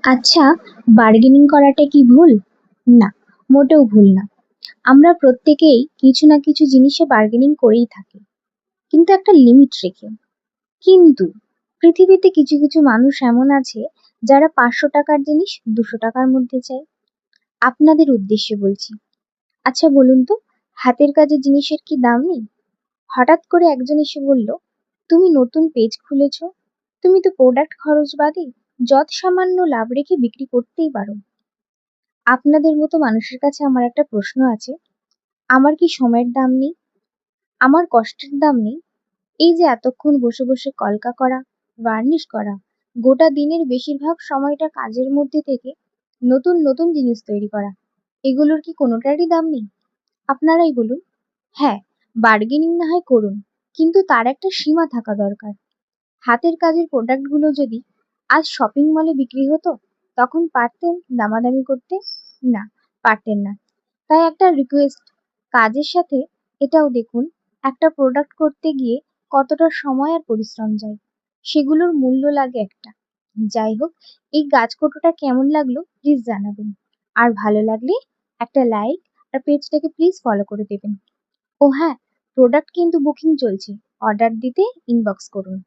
আচ্ছা, বার্গেনিং করাটা কি ভুল? না, মোটেও ভুল না। আমরা প্রত্যেকেই কিছু না কিছু জিনিসে বার্গেনিং করেই থাকি, কিন্তু একটা লিমিট রেখে। কিন্তু পৃথিবীতে কিছু কিছু মানুষ এমন আছে যারা ৫০০ টাকার জিনিস ২০০ টাকার মধ্যে চায়। আপনাদের উদ্দেশ্যে বলছি। আচ্ছা বলুন তো, হাতের কাজের জিনিসের কি দাম নেই? হঠাৎ করে একজন এসে বলল, তুমি নতুন পেজ খুলেছো, তুমি তো প্রোডাক্ট খরচ বাদে যৎ সামান্য লাভ রেখে বিক্রি করতেই পারো। আপনাদের মতো মানুষের কাছে আমার একটা প্রশ্ন আছে, আমার কি সময়ের দাম নেই? আমার কষ্টের দাম নেই? এই যে এতক্ষণ বসে বসে কলকা করা, বার্নিশ করা, গোটা দিনের বেশিরভাগ সময়টা কাজের মধ্যে থেকে নতুন নতুন জিনিস তৈরি করা, এগুলোর কি কোনোটারই দাম নেই? আপনারাই বলুন। হ্যাঁ, বার্গেনিং না হয় করুন, কিন্তু তার একটা সীমা থাকা দরকার। হাতের কাজের প্রোডাক্টগুলো যদি আজ শপিং মলে বিক্রি হতো, তখন পারতেন দামাদামি করতে? না, পারতেন না। তাই একটা রিকোয়েস্ট, কাজের সাথে এটাও দেখুন, একটা প্রোডাক্ট করতে গিয়ে কতটা সময় আর পরিশ্রম যায়, সেগুলোর মূল্য লাগে একটা। যাই হোক, এই গাছকোটোটা কেমন লাগলো প্লিজ জানাবেন, আর ভালো লাগলে একটা লাইক আর পেজটাকে প্লিজ ফলো করে দেবেন। ও হ্যাঁ, প্রোডাক্ট কিন্তু বুকিং চলছে, অর্ডার দিতে ইনবক্স করুন।